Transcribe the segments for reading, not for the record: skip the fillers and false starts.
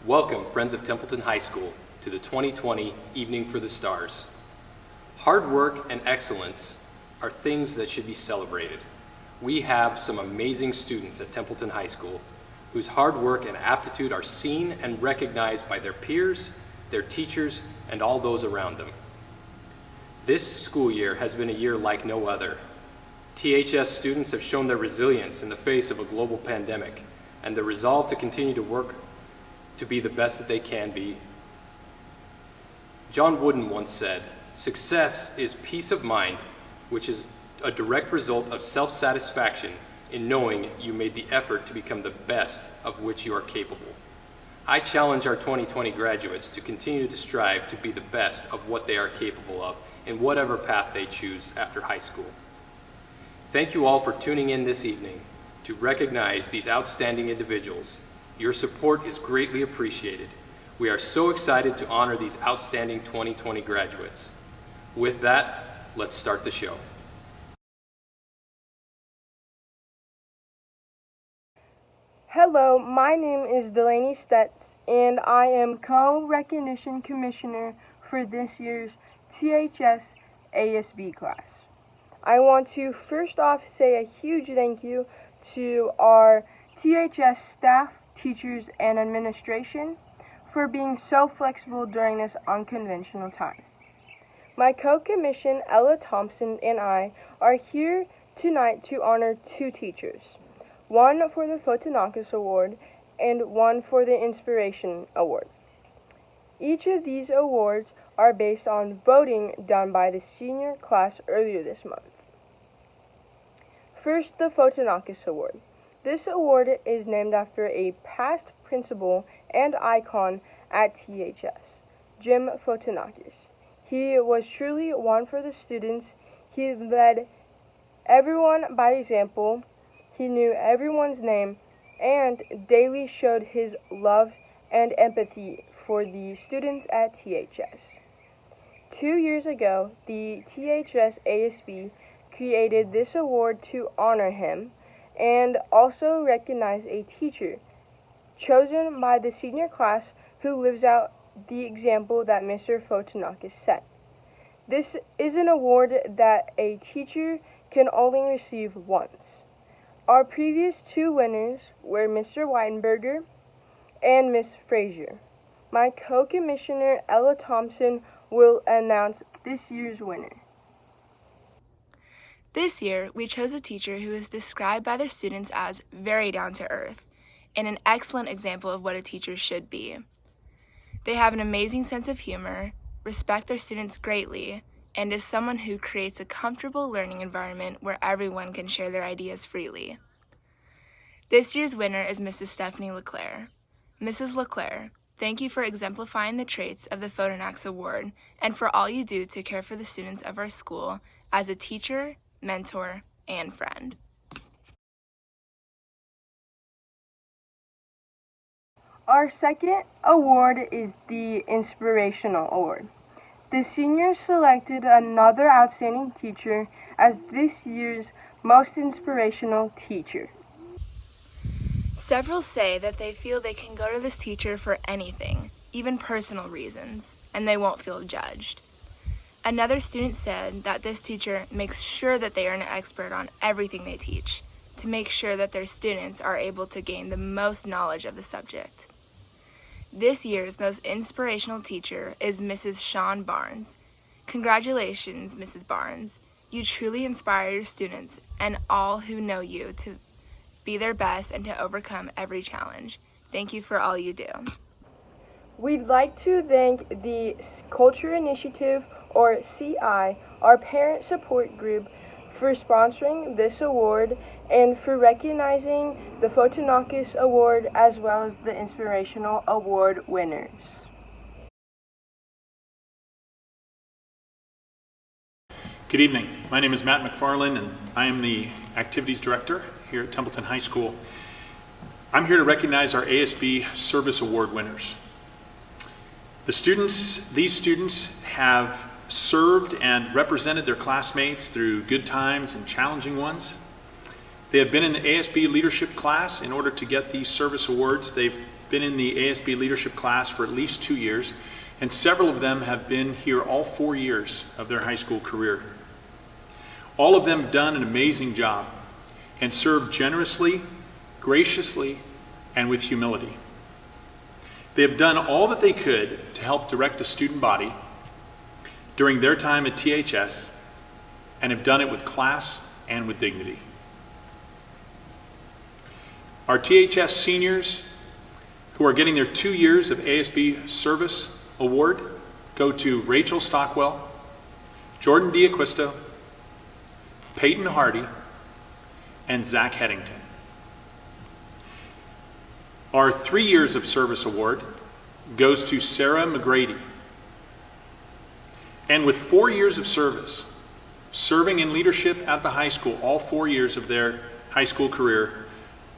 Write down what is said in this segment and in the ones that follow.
Welcome, friends of Templeton High School, to the 2020 Evening for the Stars. Hard work and excellence are things that should be celebrated. We have some amazing students at Templeton High School whose hard work and aptitude are seen and recognized by their peers, their teachers, and all those around them. This school year has been a year like no other. THS students have shown their resilience in the face of a global pandemic and the resolve to continue to work to be the best that they can be. John Wooden once said, "Success is peace of mind, which is a direct result of self-satisfaction in knowing you made the effort to become the best of which you are capable." I challenge our 2020 graduates to continue to strive to be the best of what they are capable of in whatever path they choose after high school. Thank you all for tuning in this evening to recognize these outstanding individuals. Your support is greatly appreciated. We are so excited to honor these outstanding 2020 graduates. With that, let's start the show. Hello, my name is Delaney Stetz, and I am Co-Recognition Commissioner for this year's THS ASB class. I want to first off say a huge thank you to our THS staff, teachers, and administration for being so flexible during this unconventional time. My co-commission, Ella Thompson, and I are here tonight to honor two teachers, one for the Photonatus Award and one for the Inspirational Award. Each of these awards are based on voting done by the senior class earlier this month. First, the Photonatus Award. This award is named after a past principal and icon at THS, Jim Photonatus. He was truly one for the students. He led everyone by example. He knew everyone's name and daily showed his love and empathy for the students at THS. 2 years ago, the THS ASB created this award to honor him and also recognize a teacher chosen by the senior class who lives out the example that Mr. Photonatus set. This is an award that a teacher can only receive once. Our previous two winners were Mr. Weinberger and Miss Frazier. My co-commissioner, Ella Thompson, will announce this year's winner. This year, we chose a teacher who is described by their students as very down to earth and an excellent example of what a teacher should be. They have an amazing sense of humor, respect their students greatly, and is someone who creates a comfortable learning environment where everyone can share their ideas freely. This year's winner is Mrs. Stephanie LeClaire. Mrs. LeClaire, thank you for exemplifying the traits of the Photonatus Award and for all you do to care for the students of our school as a teacher, mentor, and friend. Our second award is the Inspirational Award. The seniors selected another outstanding teacher as this year's most inspirational teacher. Several say that they feel they can go to this teacher for anything, even personal reasons, and they won't feel judged. Another student said that this teacher makes sure that they are an expert on everything they teach, to make sure that their students are able to gain the most knowledge of the subject. This year's most inspirational teacher is Mrs. Shawn Barnes. Congratulations, Mrs. Barnes. You truly inspire your students and all who know you to be their best and to overcome every challenge. Thank you for all you do. We'd like to thank the Culture Initiative, or CI, our parent support group, for sponsoring this award and for recognizing the Photonatus Award as well as the Inspirational Award winners. Good evening. My name is Matt McFarland and I am the Activities Director here at Templeton High School. I'm here to recognize our ASB Service Award winners. These students have served and represented their classmates through good times and challenging ones. They have been in the ASB leadership class in order to get these service awards. They've been in the ASB leadership class for at least 2 years, and several of them have been here all 4 years of their high school career. All of them have done an amazing job and served generously, graciously, and with humility. They have done all that they could to help direct the student body during their time at THS, and have done it with class and with dignity. Our THS seniors who are getting their 2 years of ASB Service Award go to Rachel Stockwell, Jordan D'Acquisto, Peyton Hardy, and Zach Headington. Our 3 years of service award goes to Sarah McGrady. And with 4 years of service, serving in leadership at the high school, all 4 years of their high school career,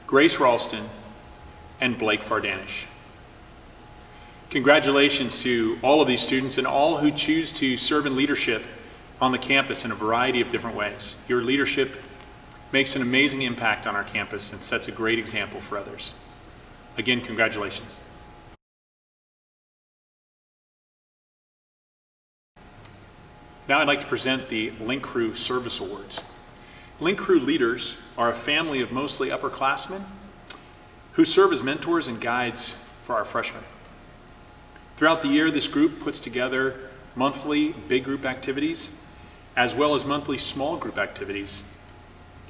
Grace Ralston and Blake Fardanish. Congratulations to all of these students and all who choose to serve in leadership on the campus in a variety of different ways. Your leadership makes an amazing impact on our campus and sets a great example for others. Again, congratulations. Now I'd like to present the Link Crew Service Awards. Link Crew leaders are a family of mostly upperclassmen who serve as mentors and guides for our freshmen. Throughout the year, this group puts together monthly big group activities as well as monthly small group activities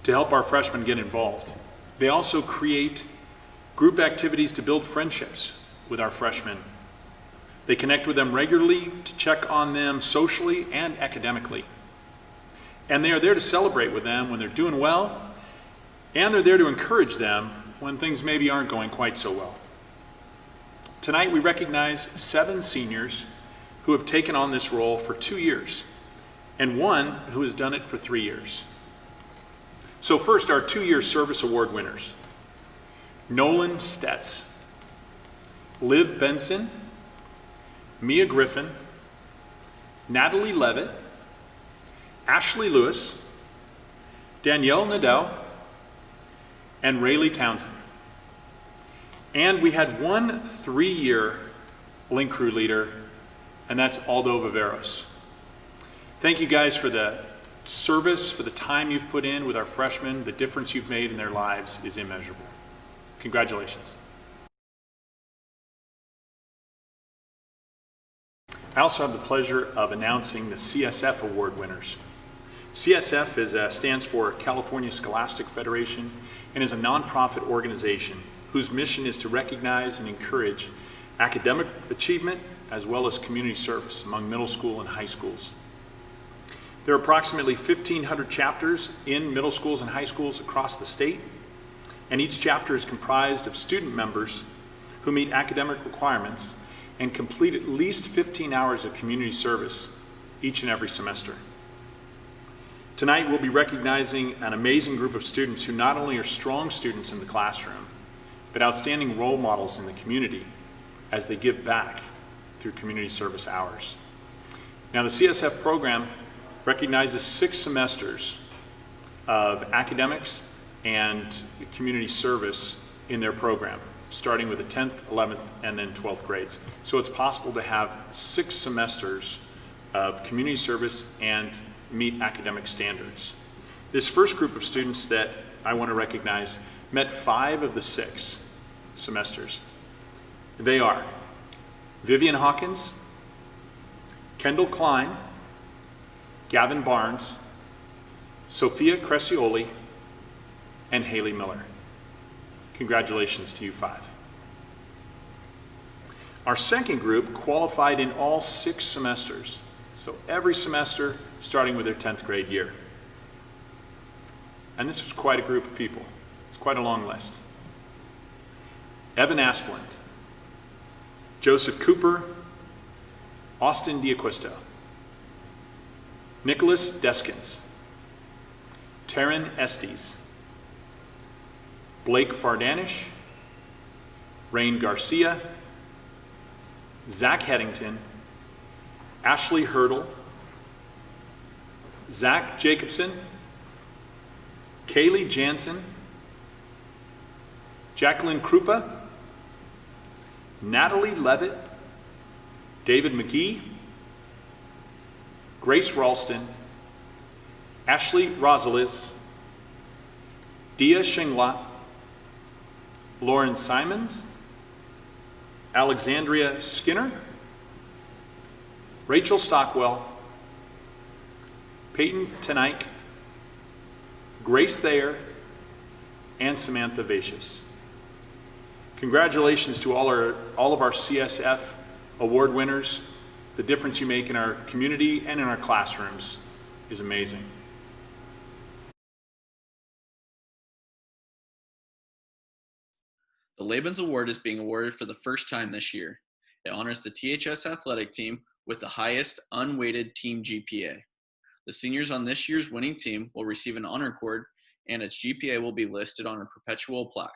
to help our freshmen get involved. They also create group activities to build friendships with our freshmen. They connect with them regularly to check on them socially and academically. And they are there to celebrate with them when they're doing well, and they're there to encourage them when things maybe aren't going quite so well. Tonight we recognize 7 seniors who have taken on this role for 2 years, and 1 who has done it for 3 years. So first, our 2-year service award winners: Nolan Stetz, Liv Benson, Mia Griffin, Natalie Levitt, Ashley Lewis, Danielle Nadeau, and Rayleigh Townsend. And we had 1 3-year Link Crew leader, and that's Aldo Viveros. Thank you guys for the service, for the time you've put in with our freshmen. The difference you've made in their lives is immeasurable. Congratulations. I also have the pleasure of announcing the CSF Award winners. CSF stands for California Scholastic Federation and is a nonprofit organization whose mission is to recognize and encourage academic achievement as well as community service among middle school and high schools. There are approximately 1,500 chapters in middle schools and high schools across the state, and each chapter is comprised of student members who meet academic requirements and complete at least 15 hours of community service each and every semester. Tonight we'll be recognizing an amazing group of students who not only are strong students in the classroom, but outstanding role models in the community as they give back through community service hours. Now, the CSF program recognizes 6 semesters of academics and community service in their program, starting with the 10th, 11th, and then 12th grades. So it's possible to have 6 semesters of community service and meet academic standards. This first group of students that I want to recognize met 5 of the 6 semesters. They are Vivian Hawkins, Kendall Klein, Gavin Barnes, Sophia Crescioli, and Haley Miller. Congratulations to you 5. Our second group qualified in all 6 semesters, so every semester starting with their 10th grade year. And this was quite a group of people. It's quite a long list. Evan Asplund, Joseph Cooper, Austin D'Acquisto, Nicholas Deskins, Taryn Estes, Blake Fardanish, Rain Garcia, Zach Headington, Ashley Hurdle, Zach Jacobson, Kaylee Jansen, Jacqueline Krupa, Natalie Levitt, David McGee, Grace Ralston, Ashley Rosales, Dia Shingla, Lauren Simons, Alexandria Skinner, Rachel Stockwell, Peyton Tenike, Grace Thayer, and Samantha Vasius. Congratulations to all of our CSF award winners. The difference you make in our community and in our classrooms is amazing. The Levens Award is being awarded for the first time this year. It honors the THS Athletic team with the highest unweighted team GPA. The seniors on this year's winning team will receive an honor cord, and its GPA will be listed on a perpetual plaque.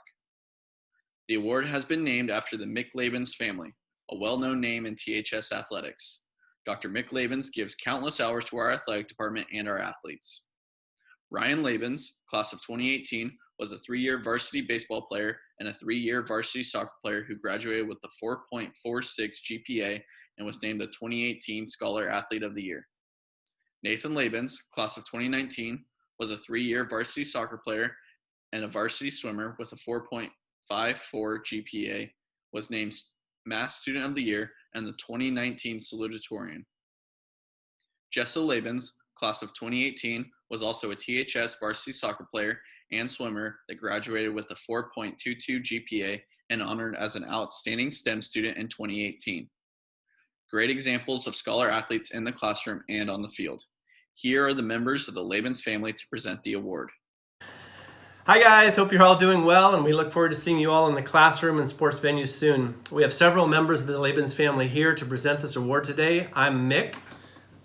The award has been named after the Mick Levens family, a well-known name in THS athletics. Dr. Mick Levens gives countless hours to our athletic department and our athletes. Ryan Levens, class of 2018, was a 3-year varsity baseball player and a 3-year varsity soccer player who graduated with a 4.46 GPA and was named the 2018 Scholar Athlete of the Year. Nathan Levens, class of 2019, was a 3-year varsity soccer player and a varsity swimmer with a 4.54 GPA, was named Math Student of the Year and the 2019 Salutatorian. Jessa Levens, class of 2018, was also a THS varsity soccer player and swimmer that graduated with a 4.22 GPA and honored as an outstanding STEM student in 2018. Great examples of scholar athletes in the classroom and on the field. Here are the members of the Levens family to present the award. Hi guys, hope you're all doing well, and we look forward to seeing you all in the classroom and sports venues soon. We have several members of the Levens family here to present this award today. I'm Mick.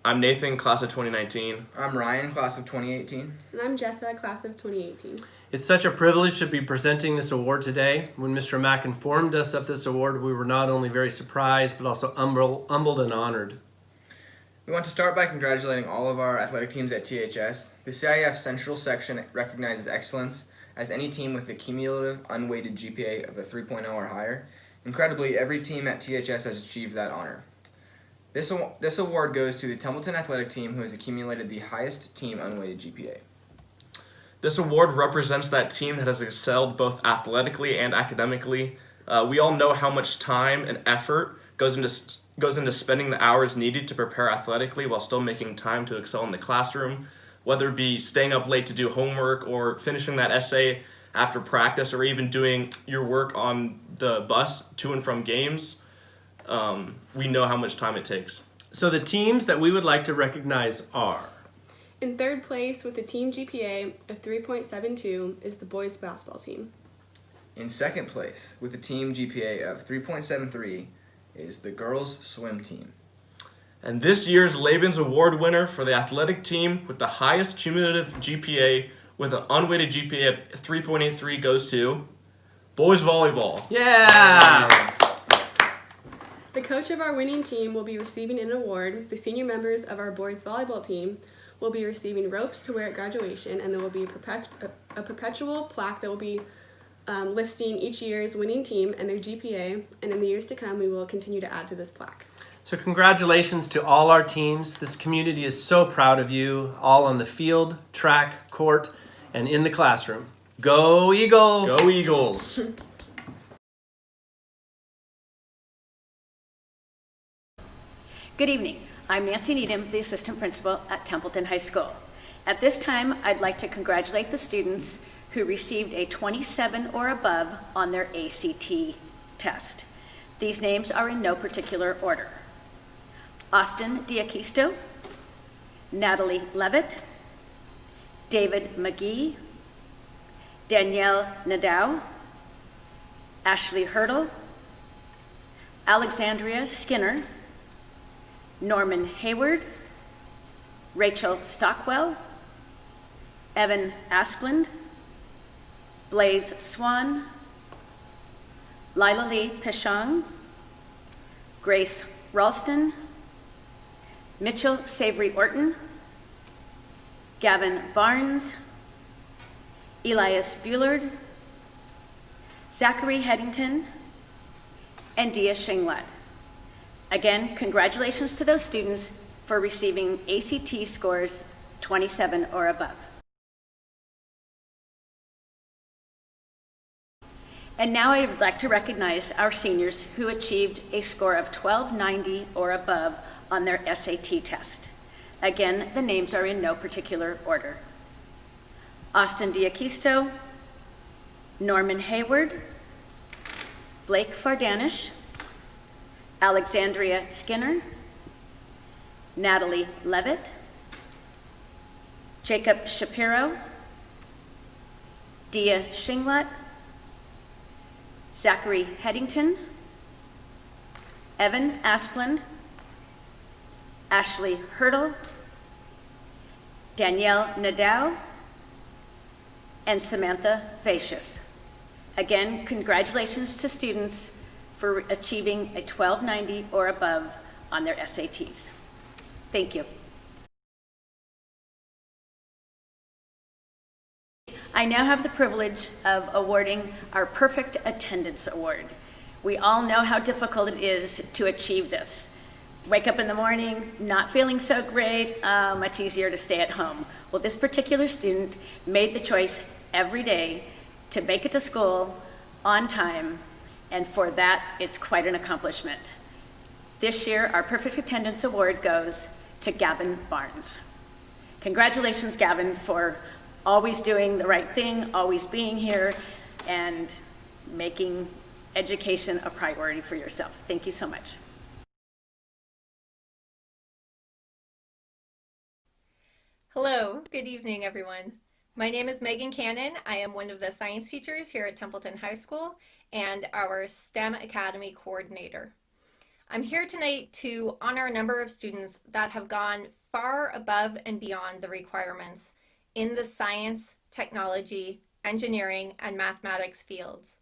I'm Nathan, class of 2019. I'm Ryan, class of 2018. And I'm Jessa, class of 2018. It's such a privilege to be presenting this award today. When Mr. Mack informed us of this award, we were not only very surprised, but also humbled and honored. We want to start by congratulating all of our athletic teams at THS. The CIF Central section recognizes excellence as any team with a cumulative unweighted GPA of a 3.0 or higher. Incredibly, every team at THS has achieved that honor. This award goes to the Templeton athletic team, who has accumulated the highest team unweighted GPA. This award represents that team that has excelled both athletically and academically. We all know how much time and effort goes into spending the hours needed to prepare athletically while still making time to excel in the classroom, whether it be staying up late to do homework or finishing that essay after practice or even doing your work on the bus to and from games. We know how much time it takes. So the teams that we would like to recognize are: In third place with a team GPA of 3.72 is the boys basketball team. In second place with a team GPA of 3.73 is the girls swim team. And this year's Levens Award winner for the athletic team with the highest cumulative GPA with an unweighted GPA of 3.83 goes to boys volleyball. Yeah! The coach of our winning team will be receiving an award. The senior members of our boys volleyball team will be receiving ropes to wear at graduation, and there will be a perpetual plaque that will be listing each year's winning team and their GPA, and in the years to come we will continue to add to this plaque. So congratulations to all our teams. This community is so proud of you, all on the field, track, court, and in the classroom. Go Eagles! Go Eagles! Good evening. I'm Nancy Needham, the assistant principal at Templeton High School. At this time, I'd like to congratulate the students who received a 27 or above on their ACT test. These names are in no particular order: Austin Diakisto, Natalie Levitt, David McGee, Danielle Nadeau, Ashley Hurdle, Alexandria Skinner, Norman Hayward, Rachel Stockwell, Evan Asplund, Blaze Swan, Lila Lee Peshang, Grace Ralston, Mitchell Savory Orton, Gavin Barnes, Elias Bullard, Zachary Headington, and Dia Shinglet. Again, congratulations to those students for receiving ACT scores 27 or above. And now I would like to recognize our seniors who achieved a score of 1290 or above on their SAT test. Again, the names are in no particular order. Austin Diakisto, Norman Hayward, Blake Fardanish, Alexandria Skinner, Natalie Levitt, Jacob Shapiro, Dia Shinglet, Zachary Headington, Evan Asplund, Ashley Hurdle, Danielle Nadeau, and Samantha Vasius. Again, congratulations to students for achieving a 1290 or above on their SATs. Thank you. I now have the privilege of awarding our Perfect Attendance Award. We all know how difficult it is to achieve this. Wake up in the morning, not feeling so great, much easier to stay at home. Well, this particular student made the choice every day to make it to school on time, and for that, it's quite an accomplishment. This year, our Perfect Attendance Award goes to Gavin Barnes. Congratulations, Gavin, for always doing the right thing, always being here, and making education a priority for yourself. Thank you so much. Hello, good evening, everyone. My name is Megan Cannon. I am one of the science teachers here at Templeton High School and our STEM Academy coordinator. I'm here tonight to honor a number of students that have gone far above and beyond the requirements in the science, technology, engineering, and mathematics fields.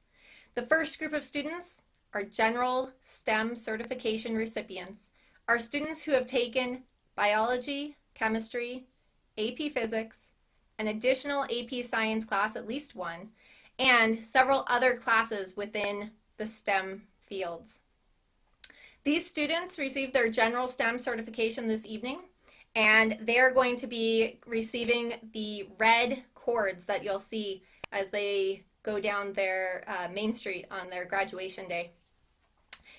The first group of students are general STEM certification recipients, are students who have taken biology, chemistry, AP Physics, an additional AP Science class, at least one, and several other classes within the STEM fields. These students received their general STEM certification this evening, and they are going to be receiving the red cords that you'll see as they go down their Main Street on their graduation day.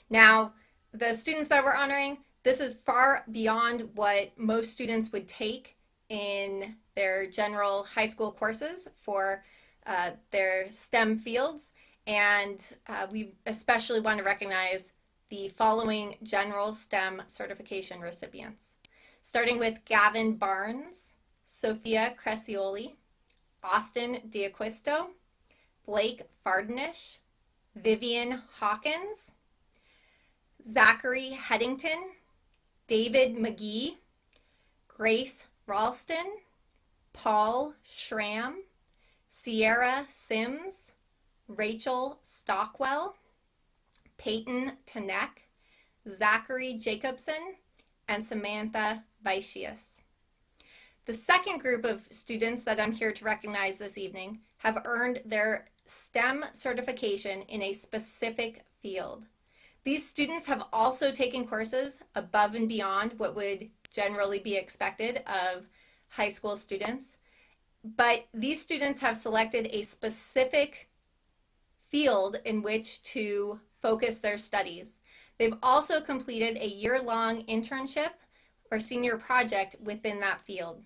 Now, the students that we're honoring, this is far beyond what most students would take in their general high school courses for their STEM fields, and we especially want to recognize the following general STEM certification recipients, starting with Gavin Barnes, Sophia Crescioli, Austin Diaquisto, Blake Fardanish, Vivian Hawkins, Zachary Headington, David McGee, Grace Ralston, Paul Schramm, Sierra Sims, Rachel Stockwell, Peyton Tanek, Zachary Jacobson, and Samantha Vicius. The second group of students that I'm here to recognize this evening have earned their STEM certification in a specific field. These students have also taken courses above and beyond what would generally be expected of high school students, but these students have selected a specific field in which to focus their studies. They've also completed a year-long internship or senior project within that field.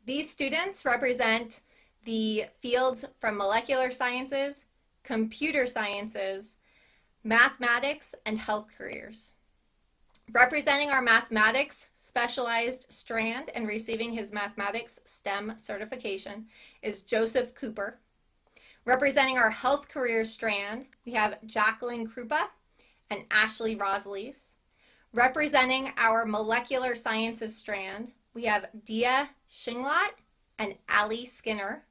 These students represent the fields from molecular sciences, computer sciences, mathematics, and health careers. Representing our mathematics specialized strand and receiving his mathematics STEM certification is Joseph Cooper. Representing our health career strand, we have Jacqueline Krupa and Ashley Rosleys. Representing our molecular sciences strand, we have Dia Shinglet and Ali Skinner.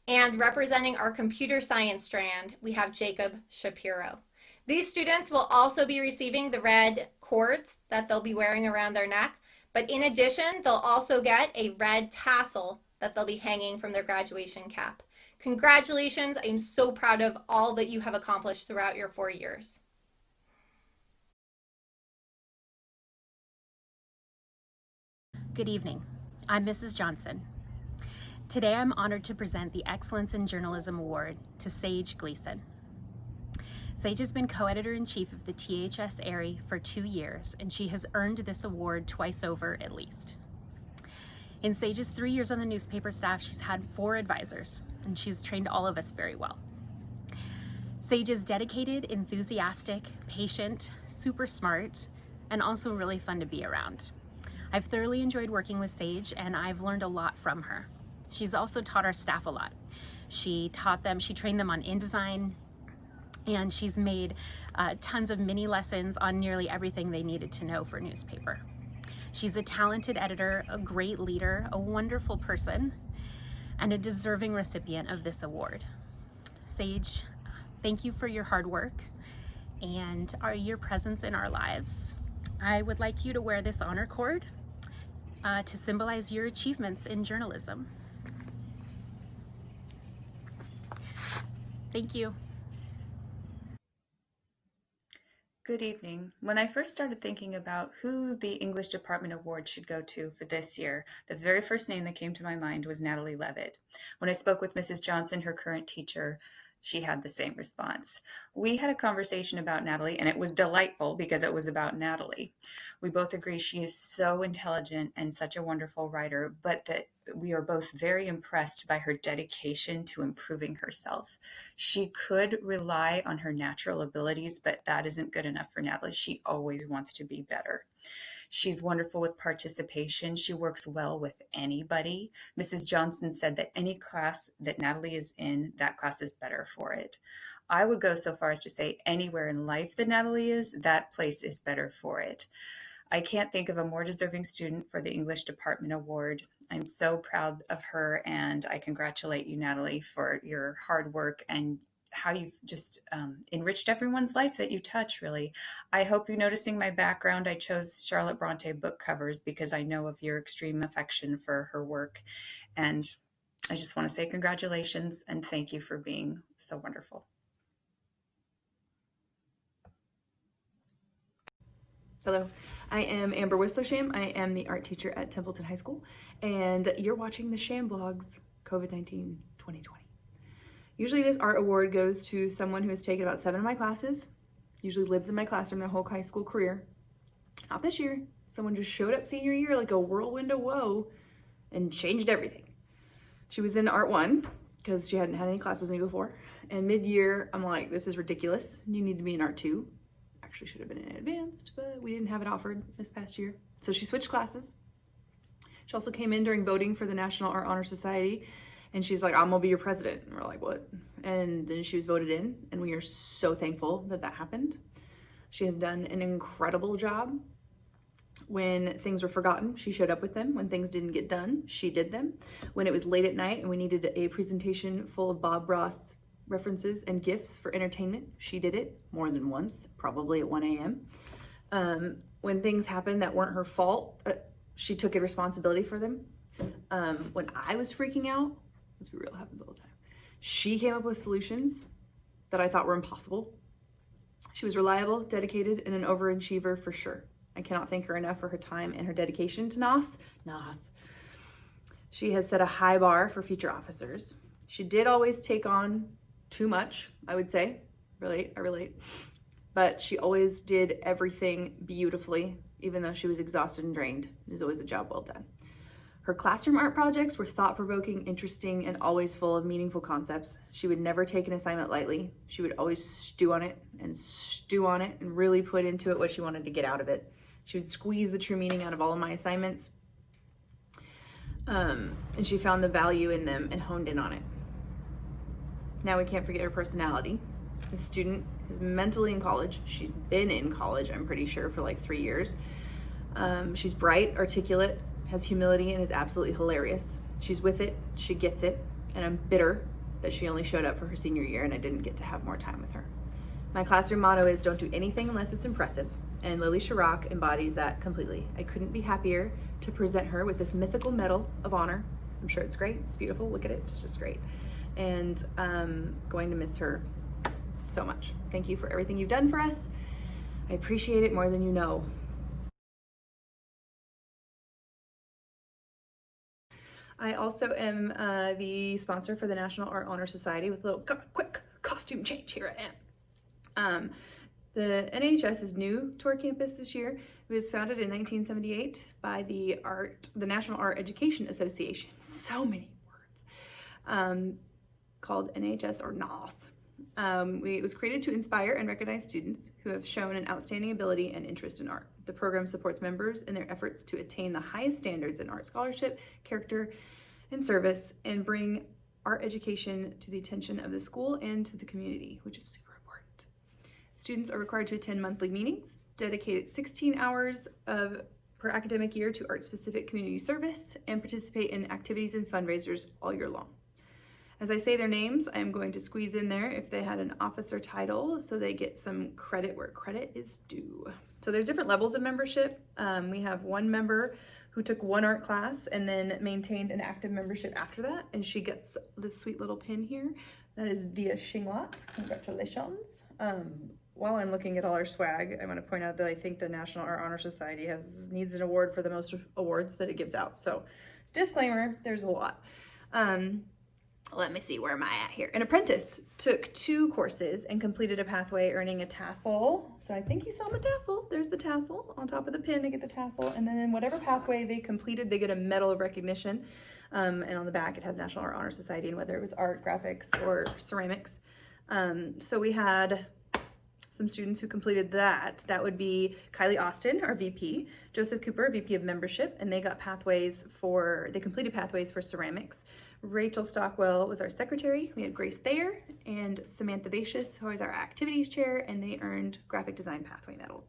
And representing our computer science strand, we have Jacob Shapiro. These students will also be receiving the red cords that they'll be wearing around their neck, but in addition, they'll also get a red tassel that they'll be hanging from their graduation cap. Congratulations, I'm so proud of all that you have accomplished throughout your 4 years. Good evening. I'm Mrs. Johnson. Today I'm honored to present the Excellence in Journalism Award to Sage Gleason. Sage has been co-editor-in-chief of the THS Airy for 2 years, and she has earned this award twice over at least. In Sage's 3 years on the newspaper staff, she's had 4 advisors, and she's trained all of us very well. Sage is dedicated, enthusiastic, patient, super smart, and also really fun to be around. I've thoroughly enjoyed working with Sage, and I've learned a lot from her. She's also taught our staff a lot. She trained them on InDesign, and she's made tons of mini lessons on nearly everything they needed to know for newspaper. She's a talented editor, a great leader, a wonderful person, and a deserving recipient of this award. Sage, thank you for your hard work and your presence in our lives. I would like you to wear this honor cord to symbolize your achievements in journalism. Thank you. Good evening. When I first started thinking about who the English Department Award should go to for this year, the very first name that came to my mind was Natalie Levitt. When I spoke with Mrs. Johnson, her current teacher, she had the same response. We had a conversation about Natalie, and it was delightful because it was about Natalie. We both agree she is so intelligent and such a wonderful writer, but that we are both very impressed by her dedication to improving herself. She could rely on her natural abilities, but that isn't good enough for Natalie. She always wants to be better. She's wonderful with participation. She works well with anybody. Mrs. Johnson said that any class that Natalie is in, that class is better for it. I would go so far as to say anywhere in life that Natalie is, that place is better for it. I can't think of a more deserving student for the English Department Award. I'm so proud of her, and I congratulate you, Natalie, for your hard work and how you've just enriched everyone's life that you touch, really. I hope you're noticing my background. I chose Charlotte Bronte book covers because I know of your extreme affection for her work. And I just want to say congratulations and thank you for being so wonderful. Hello, I am Amber Whistlersham. I am the art teacher at Templeton High School, and you're watching the Sham Blogs COVID-19 2020. Usually this art award goes to someone who has taken about 7 of my classes, usually lives in my classroom their whole high school career. Not this year. Someone just showed up senior year like a whirlwind of woe and changed everything. She was in Art 1 because she hadn't had any classes with me before. And mid-year, I'm like, this is ridiculous. You need to be in Art 2. Actually should have been in Advanced, but we didn't have it offered this past year. So she switched classes. She also came in during voting for the National Art Honor Society. And she's like, I'm gonna be your president. And we're like, what? And then she was voted in, and we are so thankful that that happened. She has done an incredible job. When things were forgotten, she showed up with them. When things didn't get done, she did them. When it was late at night and we needed a presentation full of Bob Ross references and gifts for entertainment, she did it more than once, probably at 1 a.m. When things happened that weren't her fault, she took a responsibility for them. When I was freaking out, let's be real, it happens all the time, she came up with solutions that I thought were impossible. She was reliable, dedicated, and an overachiever for sure. I cannot thank her enough for her time and her dedication to NOS. She has set a high bar for future officers. She did always take on too much, I would say. I relate. But she always did everything beautifully, even though she was exhausted and drained. It was always a job well done. Her classroom art projects were thought-provoking, interesting, and always full of meaningful concepts. She would never take an assignment lightly. She would always stew on it and really put into it what she wanted to get out of it. She would squeeze the true meaning out of all of my assignments. And she found the value in them and honed in on it. Now we can't forget her personality. The student is mentally in college. She's been in college, I'm pretty sure, for like 3 years. She's bright, articulate, has humility, and is absolutely hilarious. She's with it, she gets it, and I'm bitter that she only showed up for her senior year and I didn't get to have more time with her. My classroom motto is don't do anything unless it's impressive, and Lily Chirac embodies that completely. I couldn't be happier to present her with this mythical medal of honor. I'm sure it's great, it's beautiful, look at it, it's just great. And I'm going to miss her so much. Thank you for everything you've done for us. I appreciate it more than you know. I also am the sponsor for the National Art Honor Society with a little quick costume change. Here I am. The NHS is new to our campus this year. It was founded in 1978 by the National Art Education Association. So many words. Called NHS or NOS. It was created to inspire and recognize students who have shown an outstanding ability and interest in art. The program supports members in their efforts to attain the highest standards in art scholarship, character, and service, and bring art education to the attention of the school and to the community, which is super important. Students are required to attend monthly meetings, dedicated 16 hours per academic year to art-specific community service, and participate in activities and fundraisers all year long. As I say their names, I'm going to squeeze in there if they had an officer title so they get some credit where credit is due. So there's different levels of membership. We have one member who took one art class and then maintained an active membership after that, and she gets this sweet little pin here. That is Dia Shinglot. Congratulations. While I'm looking at all our swag, I want to point out that I think the National Art Honor Society needs an award for the most awards that it gives out. So disclaimer, there's a lot. Let me see, where am I at here? An apprentice took 2 courses and completed a pathway earning a tassel. So I think you saw my tassel. There's the tassel. On top of the pin, they get the tassel. And then in whatever pathway they completed, they get a medal of recognition. And on the back, it has National Art Honor Society, and whether it was art, graphics, or ceramics. So we had some students who completed that. That would be Kylie Austin, our VP, Joseph Cooper, VP of Membership, and they completed pathways for ceramics. Rachel Stockwell was our secretary. We had Grace Thayer and Samantha Bacius, who was our activities chair, and they earned graphic design pathway medals.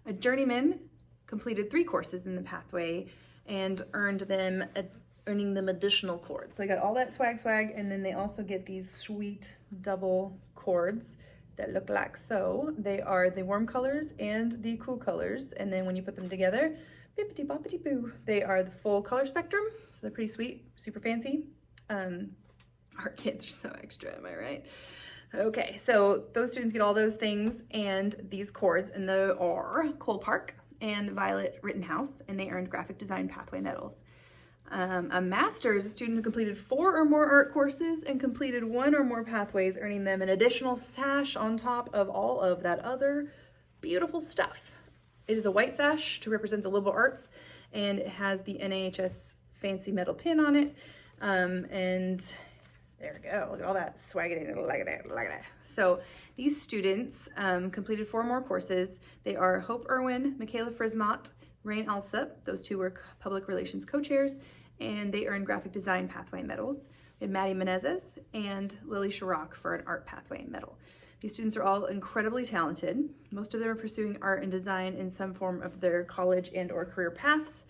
A journeyman completed 3 courses in the pathway and earning them additional cords. So I got all that swag, and then they also get these sweet double cords that look like so. They are the warm colors and the cool colors, and then when you put them together, bippity boppity boo. They are the full color spectrum, so they're pretty sweet, super fancy. Our kids are so extra, am I right? Okay, so those students get all those things and these cords, and they are Cole Park and Violet Rittenhouse, and they earned graphic design pathway medals. A master is a student who completed 4 or more art courses and completed 1 or more pathways, earning them an additional sash on top of all of that other beautiful stuff. It is a white sash to represent the liberal arts, and it has the NHS fancy metal pin on it. And there we go. Look at all that swaggity. Look at that. So these students completed 4 more courses. They are Hope Irwin, Michaela Frismott, Rain Alsop. Those 2 were public relations co-chairs, and they earned graphic design pathway medals. We had Maddie Menezes and Lily Sharrock for an art pathway medal. These students are all incredibly talented. Most of them are pursuing art and design in some form of their college and or career paths,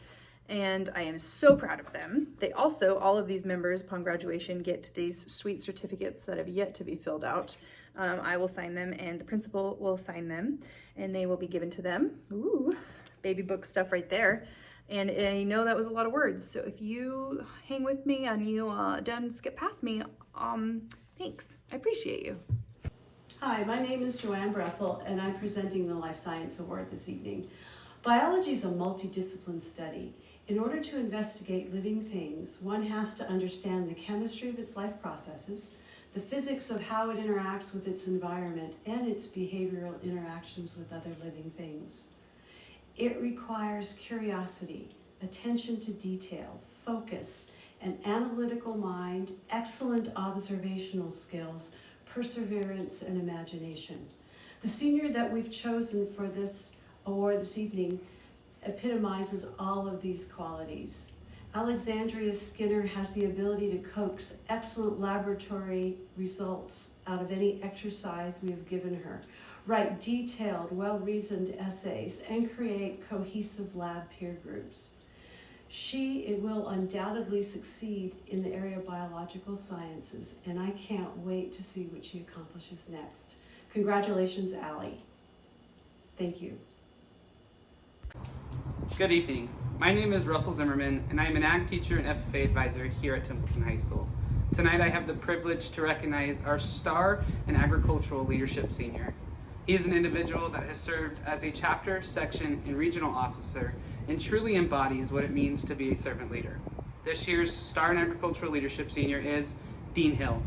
and I am so proud of them. They also, all of these members upon graduation, get these sweet certificates that have yet to be filled out. I will sign them, and the principal will sign them, and they will be given to them. Ooh, baby book stuff right there. And I know that was a lot of words, so if you hang with me and you don't skip past me, thanks. I appreciate you. Hi, my name is Joanne Brethel, and I'm presenting the Life Science Award this evening. Biology is a multidiscipline study. In order to investigate living things, one has to understand the chemistry of its life processes, the physics of how it interacts with its environment, and its behavioral interactions with other living things. It requires curiosity, attention to detail, focus, an analytical mind, excellent observational skills, perseverance, and imagination. The senior that we've chosen for this award this evening epitomizes all of these qualities. Alexandria Skinner has the ability to coax excellent laboratory results out of any exercise we have given her, write detailed, well-reasoned essays, and create cohesive lab peer groups. She will undoubtedly succeed in the area of biological sciences, and I can't wait to see what she accomplishes next. Congratulations, Allie. Thank you. Good evening. My name is Russell Zimmerman, and I am an ag teacher and FFA advisor here at Templeton High School. Tonight I have the privilege to recognize our star and agricultural leadership senior. He is an individual that has served as a chapter, section, and regional officer and truly embodies what it means to be a servant leader. This year's Star in Agricultural Leadership senior is Dean Hill.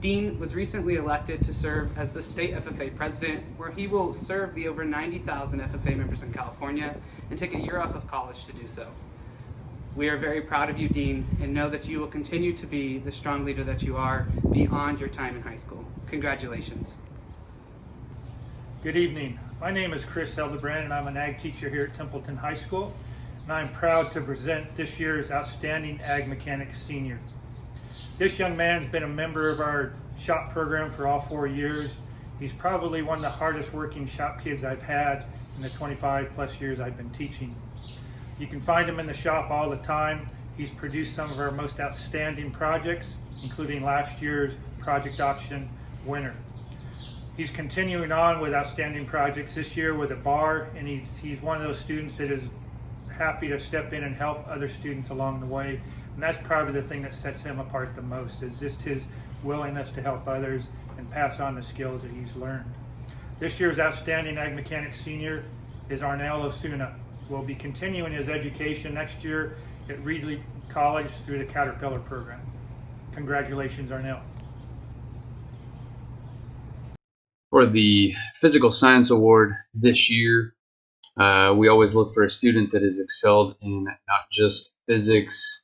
Dean was recently elected to serve as the state FFA president, where he will serve the over 90,000 FFA members in California and take a year off of college to do so. We are very proud of you, Dean, and know that you will continue to be the strong leader that you are beyond your time in high school. Congratulations. Good evening. My name is Chris Hildebrand, and I'm an ag teacher here at Templeton High School, and I'm proud to present this year's Outstanding Ag Mechanics Senior. This young man's been a member of our shop program for all 4 years. He's probably one of the hardest working shop kids I've had in the 25 plus years I've been teaching. You can find him in the shop all the time. He's produced some of our most outstanding projects, including last year's project auction winner. He's continuing on with outstanding projects this year with a bar, and he's one of those students that is happy to step in and help other students along the way. And that's probably the thing that sets him apart the most, is just his willingness to help others and pass on the skills that he's learned. This year's Outstanding Ag Mechanics Senior is Arnell Osuna. Will be continuing his education next year at Reedley College through the Caterpillar program. Congratulations, Arnell. For the Physical Science Award this year, we always look for a student that has excelled in not just physics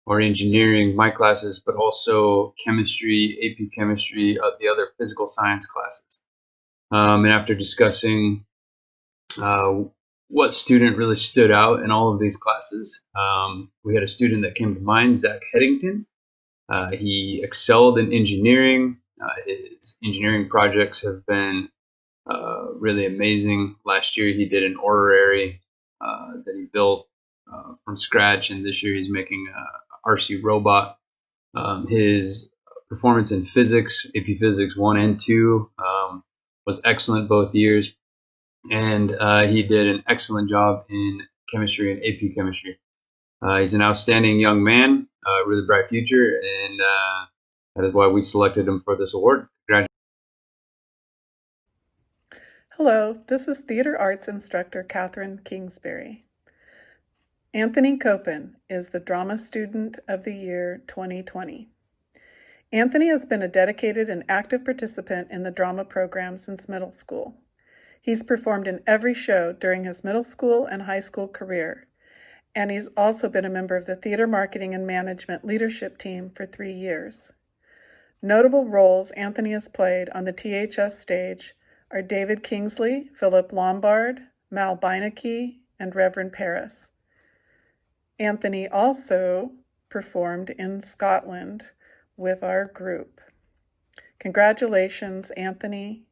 or engineering, my classes, but also chemistry, AP chemistry, the other physical science classes. And after discussing what student really stood out in all of these classes, we had a student that came to mind, Zach Headington. He excelled in engineering. His engineering projects have been really amazing. Last year he did an orrery that he built from scratch, and this year he's making a RC robot. His performance in physics, AP Physics 1 and 2, was excellent both years, and he did an excellent job in chemistry and AP chemistry. He's an outstanding young man, really bright future, and that is why we selected him for this award. Hello, this is Theater Arts Instructor Catherine Kingsbury. Anthony Copen is the Drama Student of the Year 2020. Anthony has been a dedicated and active participant in the drama program since middle school. He's performed in every show during his middle school and high school career, and he's also been a member of the Theater Marketing and Management Leadership Team for 3 years. Notable roles Anthony has played on the THS stage are David Kingsley, Philip Lombard, Mal Beinecke, and Reverend Paris. Anthony also performed in Scotland with our group. Congratulations, Anthony.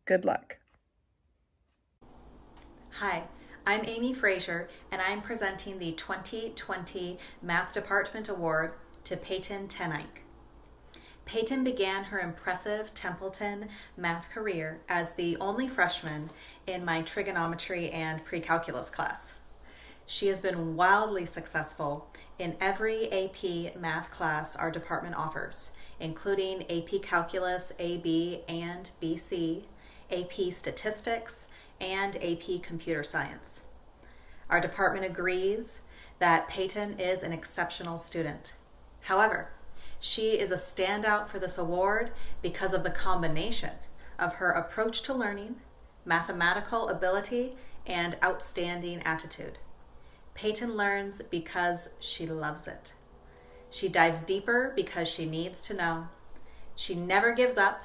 Good luck. Hi, I'm Amy Frazier, and I'm presenting the 2020 Math Department Award to Peyton Tenike. Peyton began her impressive Templeton math career as the only freshman in my trigonometry and pre-calculus class. She has been wildly successful in every AP math class our department offers, including AP Calculus AB and BC, AP Statistics, and AP Computer Science. Our department agrees that Peyton is an exceptional student. However, she is a standout for this award because of the combination of her approach to learning, mathematical ability, and outstanding attitude. Peyton learns because she loves it. She dives deeper because she needs to know. She never gives up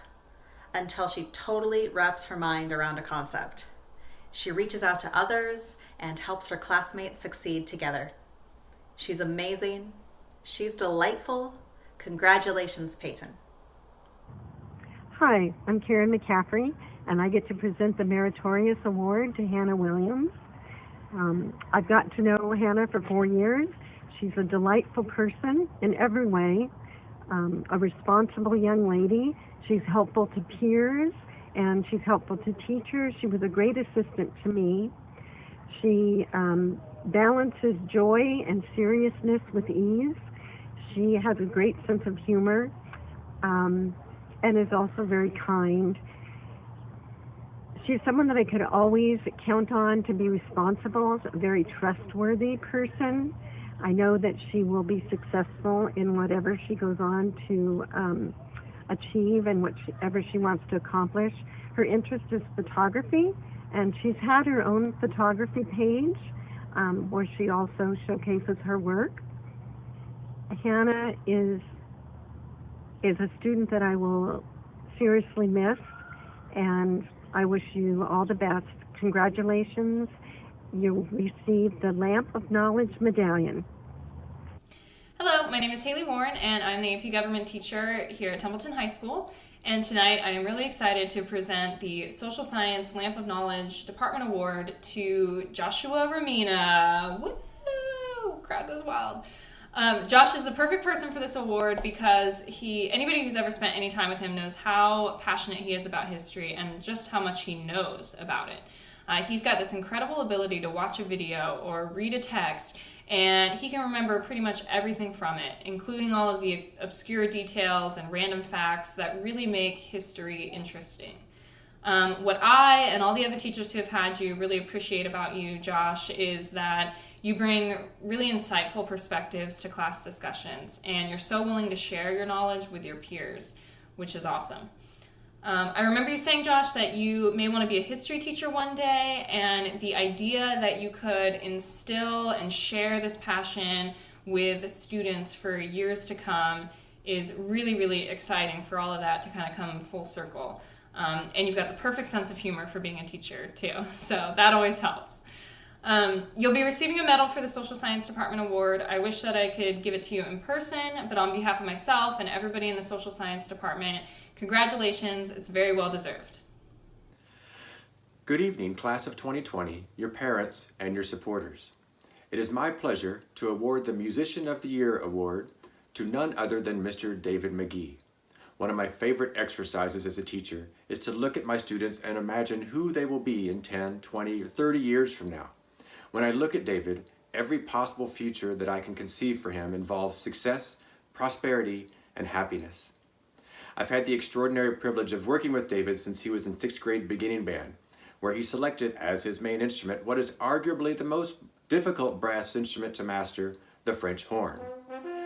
until she totally wraps her mind around a concept. She reaches out to others and helps her classmates succeed together. She's amazing. She's delightful. Congratulations, Peyton. Hi, I'm Karen McCaffrey, and I get to present the Meritorious Award to Hannah Williams. I've gotten to know Hannah for 4 years. She's a delightful person in every way, a responsible young lady. She's helpful to peers, and she's helpful to teachers. She was a great assistant to me. She balances joy and seriousness with ease. She has a great sense of humor and is also very kind. She's someone that I could always count on to be responsible, a very trustworthy person. I know that she will be successful in whatever she goes on to achieve and whatever she wants to accomplish. Her interest is photography, and she's had her own photography page where she also showcases her work. Hannah is a student that I will seriously miss, and I wish you all the best. Congratulations. You received the Lamp of Knowledge Medallion. Hello, my name is Haley Warren, and I'm the AP Government teacher here at Templeton High School. And tonight I am really excited to present the Social Science Lamp of Knowledge Department Award to Joshua Romina. Woo! Crowd goes wild. Josh is the perfect person for this award because anybody who's ever spent any time with him knows how passionate he is about history and just how much he knows about it. He's got this incredible ability to watch a video or read a text, and he can remember pretty much everything from it, including all of the obscure details and random facts that really make history interesting. What I and all the other teachers who have had you really appreciate about you, Josh, is that you bring really insightful perspectives to class discussions, and you're so willing to share your knowledge with your peers, which is awesome. I remember you saying, Josh, that you may want to be a history teacher one day, and the idea that you could instill and share this passion with students for years to come is really, really exciting for all of that to kind of come full circle. And you've got the perfect sense of humor for being a teacher, too, so that always helps. You'll be receiving a medal for the Social Science Department Award. I wish that I could give it to you in person, but on behalf of myself and everybody in the Social Science Department, congratulations, it's very well deserved. Good evening, class of 2020, your parents, and your supporters. It is my pleasure to award the Musician of the Year award to none other than Mr. David McGee. One of my favorite exercises as a teacher is to look at my students and imagine who they will be in 10, 20, or 30 years from now. When I look at David, every possible future that I can conceive for him involves success, prosperity, and happiness. I've had the extraordinary privilege of working with David since he was in 6th grade beginning band, where he selected as his main instrument what is arguably the most difficult brass instrument to master, the French horn.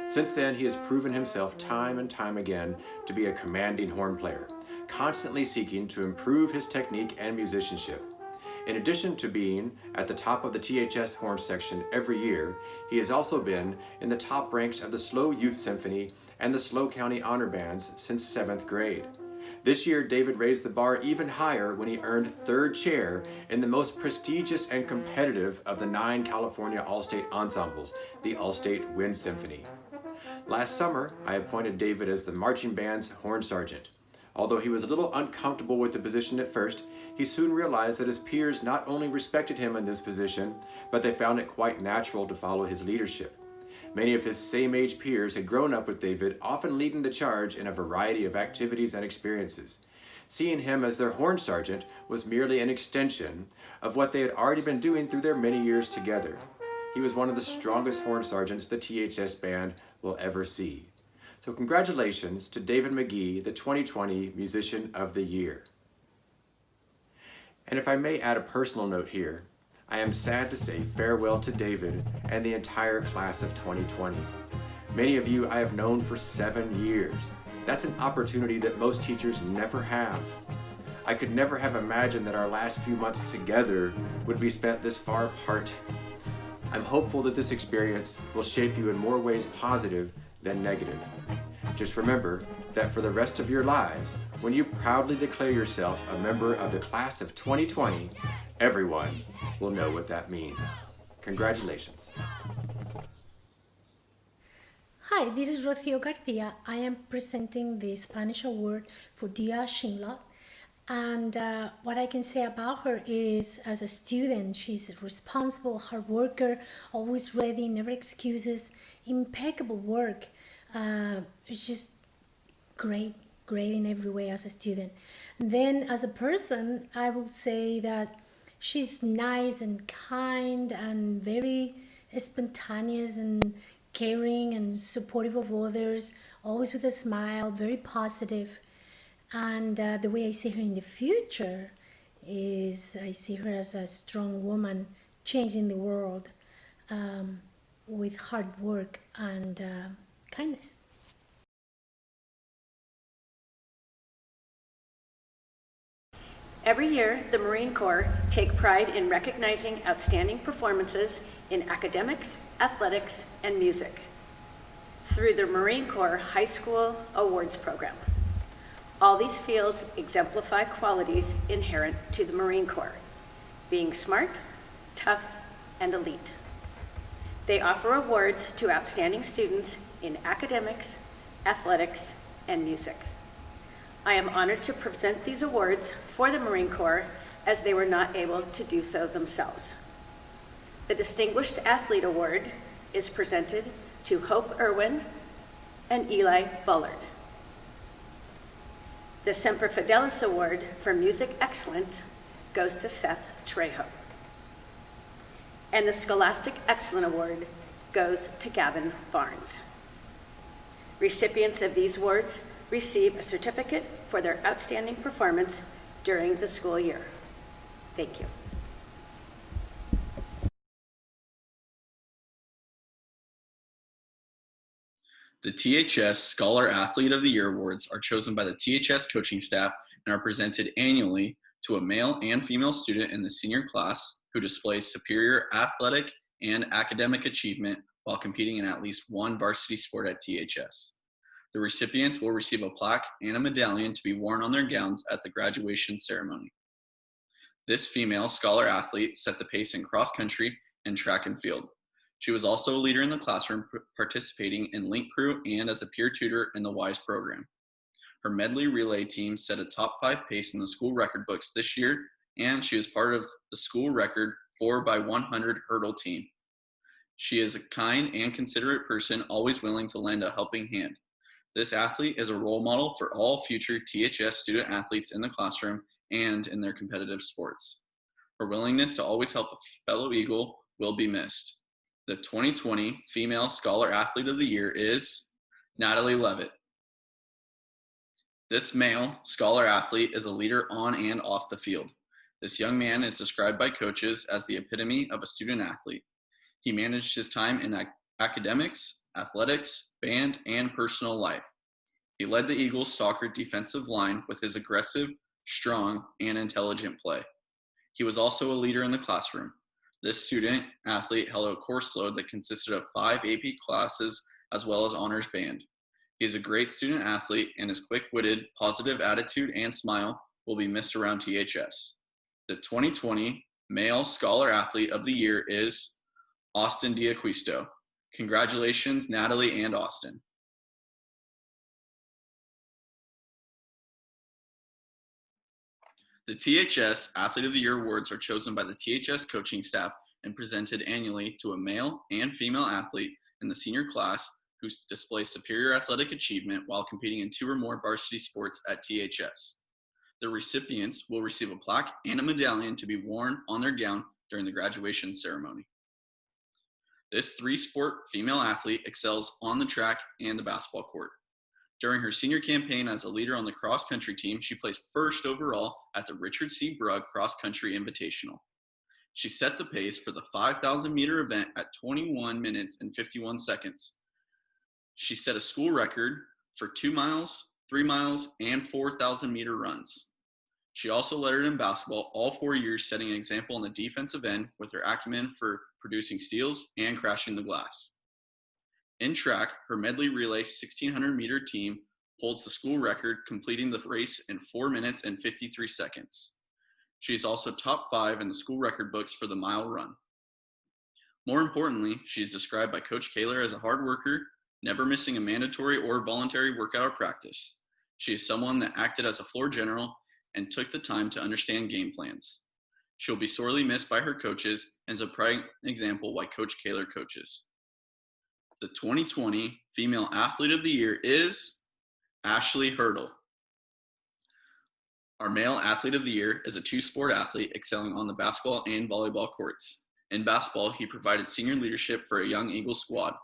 Since then, he has proven himself time and time again to be a commanding horn player, constantly seeking to improve his technique and musicianship. In addition to being at the top of the THS horn section every year, he has also been in the top ranks of the SLO Youth Symphony and the SLO County Honor Bands since 7th grade. This year, David raised the bar even higher when he earned 3rd chair in the most prestigious and competitive of the 9 California All-State ensembles, the All-State Wind Symphony. Last summer, I appointed David as the marching band's horn sergeant. Although he was a little uncomfortable with the position at first, he soon realized that his peers not only respected him in this position, but they found it quite natural to follow his leadership. Many of his same-age peers had grown up with David, often leading the charge in a variety of activities and experiences. Seeing him as their horn sergeant was merely an extension of what they had already been doing through their many years together. He was one of the strongest horn sergeants the THS band will ever see. So congratulations to David McGee, the 2020 Musician of the Year. And if I may add a personal note here, I am sad to say farewell to David and the entire class of 2020. Many of you I have known for 7 years. That's an opportunity that most teachers never have. I could never have imagined that our last few months together would be spent this far apart. I'm hopeful that this experience will shape you in more ways positive than negative. Just remember that for the rest of your lives, when you proudly declare yourself a member of the class of 2020, everyone will know what that means. Congratulations. Hi, this is Rocio Garcia. I am presenting the Spanish Award for Dia Schindler. And what I can say about her is, as a student, she's responsible, hard worker, always ready, never excuses, impeccable work. It's just great in every way as a student. Then as a person, I will say that she's nice and kind and very spontaneous and caring and supportive of others, always with a smile, very positive. And the way I see her in the future is I see her as a strong woman changing the world. with hard work and kindness. Every year, the Marine Corps take pride in recognizing outstanding performances in academics, athletics, and music through the Marine Corps High School Awards program. All these fields exemplify qualities inherent to the Marine Corps, being smart, tough, and elite. They offer awards to outstanding students in academics, athletics, and music. I am honored to present these awards for the Marine Corps as they were not able to do so themselves. The Distinguished Athlete Award is presented to Hope Irwin and Eli Bullard. The Semper Fidelis Award for Music Excellence goes to Seth Trejo. And the Scholastic Excellence Award goes to Gavin Barnes. Recipients of these awards receive a certificate for their outstanding performance during the school year. Thank you. The THS Scholar Athlete of the Year Awards are chosen by the THS coaching staff and are presented annually to a male and female student in the senior class who displays superior athletic and academic achievement while competing in at least one varsity sport at THS. The recipients will receive a plaque and a medallion to be worn on their gowns at the graduation ceremony. This female scholar athlete set the pace in cross country and track and field. She was also a leader in the classroom, participating in Link Crew and as a peer tutor in the WISE program. Her medley relay team set a top 5 pace in the school record books this year, and she was part of the school record 4x100 hurdle team. She is a kind and considerate person, always willing to lend a helping hand. This athlete is a role model for all future THS student athletes in the classroom and in their competitive sports. Her willingness to always help a fellow Eagle will be missed. The 2020 Female Scholar Athlete of the Year is Natalie Levitt. This male scholar athlete is a leader on and off the field. This young man is described by coaches as the epitome of a student athlete. He managed his time in academics, athletics, band, and personal life. He led the Eagles' soccer defensive line with his aggressive, strong, and intelligent play. He was also a leader in the classroom. This student athlete held a course load that consisted of 5 AP classes as well as honors band. He is a great student athlete, and his quick-witted, positive attitude and smile will be missed around THS. The 2020 Male Scholar Athlete of the Year is Austin Diaquisto. Congratulations, Natalie and Austin. The THS Athlete of the Year Awards are chosen by the THS coaching staff and presented annually to a male and female athlete in the senior class who displays superior athletic achievement while competing in 2 or more varsity sports at THS. The recipients will receive a plaque and a medallion to be worn on their gown during the graduation ceremony. This 3-sport female athlete excels on the track and the basketball court. During her senior campaign as a leader on the cross-country team, she placed first overall at the Richard C. Brugg Cross Country Invitational. She set the pace for the 5,000-meter event at 21 minutes and 51 seconds. She set a school record for 2 miles, 3 miles, and 4,000-meter runs. She also lettered in basketball all 4 years, setting an example on the defensive end with her acumen for producing steals and crashing the glass. In track, her medley relay 1,600-meter team holds the school record, completing the race in 4 minutes and 53 seconds. She is also top 5 in the school record books for the mile run. More importantly, she is described by Coach Kaler as a hard worker, never missing a mandatory or voluntary workout or practice. She is someone that acted as a floor general and took the time to understand game plans. She'll be sorely missed by her coaches and is a prime example why Coach Kaler coaches. The 2020 Female Athlete of the Year is Ashley Hurdle. Our Male Athlete of the Year is a 2-sport athlete excelling on the basketball and volleyball courts. In basketball, he provided senior leadership for a young Eagles squad.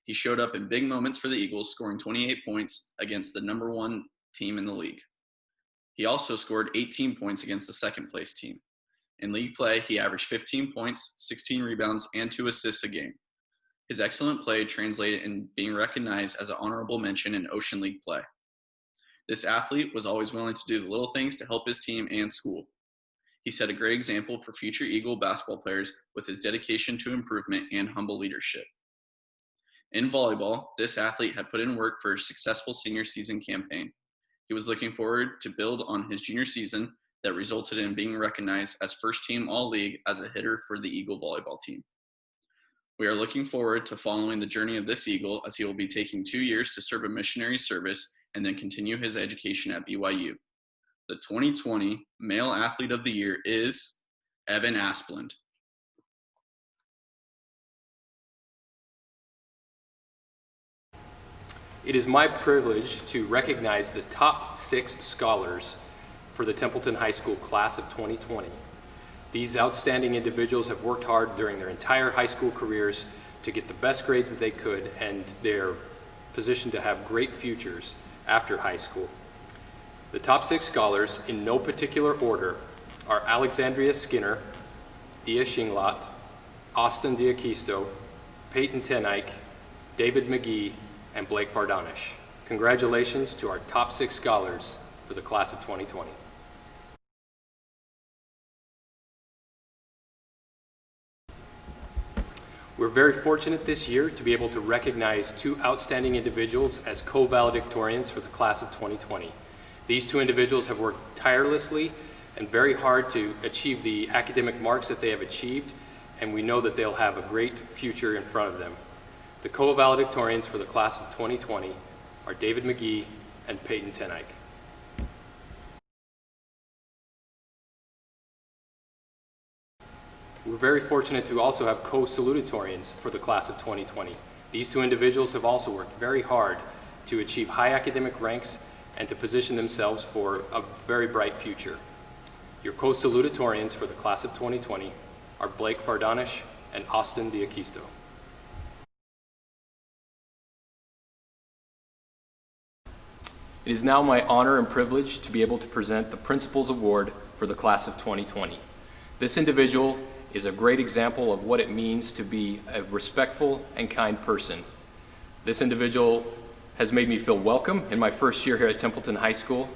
He showed up in big moments for the Eagles, scoring 28 points against the number 1 team in the league. He also scored 18 points against the second-place team. In league play, he averaged 15 points, 16 rebounds, and 2 assists a game. His excellent play translated in being recognized as an honorable mention in Ocean League play. This athlete was always willing to do the little things to help his team and school. He set a great example for future Eagle basketball players with his dedication to improvement and humble leadership. In volleyball, this athlete had put in work for a successful senior season campaign. He was looking forward to build on his junior season that resulted in being recognized as first team All-League as a hitter for the Eagle volleyball team. We are looking forward to following the journey of this Eagle as he will be taking 2 years to serve a missionary service and then continue his education at BYU. The 2020 Male Athlete of the Year is Evan Asplund. It is my privilege to recognize the top 6 scholars for the Templeton High School class of 2020. These outstanding individuals have worked hard during their entire high school careers to get the best grades that they could, and they're positioned to have great futures after high school. The top 6 scholars, in no particular order, are Alexandria Skinner, Dia Shinglot, Austin Diakisto, Peyton Tenike, David McGee, and Blake Fardanish. Congratulations to our top 6 scholars for the class of 2020. We're very fortunate this year to be able to recognize 2 outstanding individuals as co-valedictorians for the class of 2020. These 2 individuals have worked tirelessly and very hard to achieve the academic marks that they have achieved, and we know that they'll have a great future in front of them. The co-valedictorians for the class of 2020 are David McGee and Peyton Tenike. We're very fortunate to also have CoSalutatorians for the class of 2020. These 2 individuals have also worked very hard to achieve high academic ranks and to position themselves for a very bright future. Your CoSalutatorians for the class of 2020 are Blake Fardanish and Austin Diakisto. It is now my honor and privilege to be able to present the Principal's Award for the class of 2020. This individual is a great example of what it means to be a respectful and kind person. This individual has made me feel welcome in my first year here at Templeton High School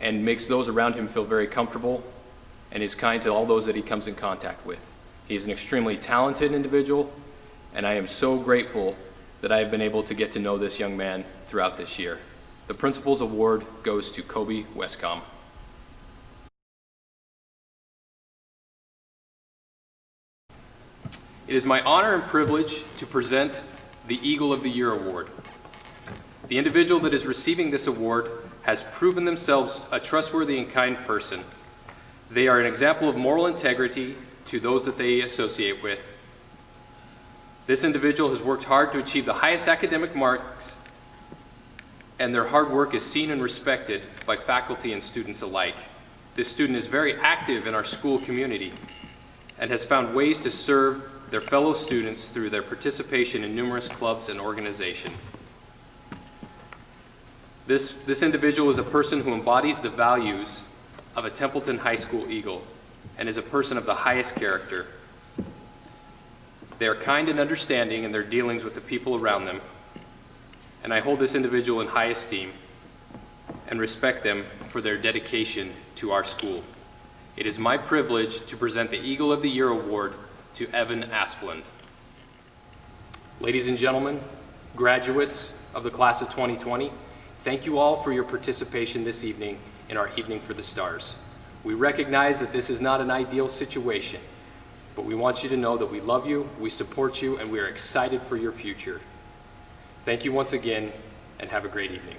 and makes those around him feel very comfortable and is kind to all those that he comes in contact with. He's an extremely talented individual, and I am so grateful that I have been able to get to know this young man throughout this year. The Principal's Award goes to Kobe Westcom. It is my honor and privilege to present the Eagle of the Year Award. The individual that is receiving this award has proven themselves a trustworthy and kind person. They are an example of moral integrity to those that they associate with. This individual has worked hard to achieve the highest academic marks, and their hard work is seen and respected by faculty and students alike. This student is very active in our school community and has found ways to serve their fellow students through their participation in numerous clubs and organizations. This individual is a person who embodies the values of a Templeton High School Eagle and is a person of the highest character. They are kind and understanding in their dealings with the people around them, and I hold this individual in high esteem and respect them for their dedication to our school. It is my privilege to present the Eagle of the Year Award to Evan Asplund. Ladies and gentlemen, graduates of the class of 2020, thank you all for your participation this evening in our Evening for the Stars. We recognize that this is not an ideal situation, but we want you to know that we love you, we support you, and we are excited for your future. Thank you once again, and have a great evening.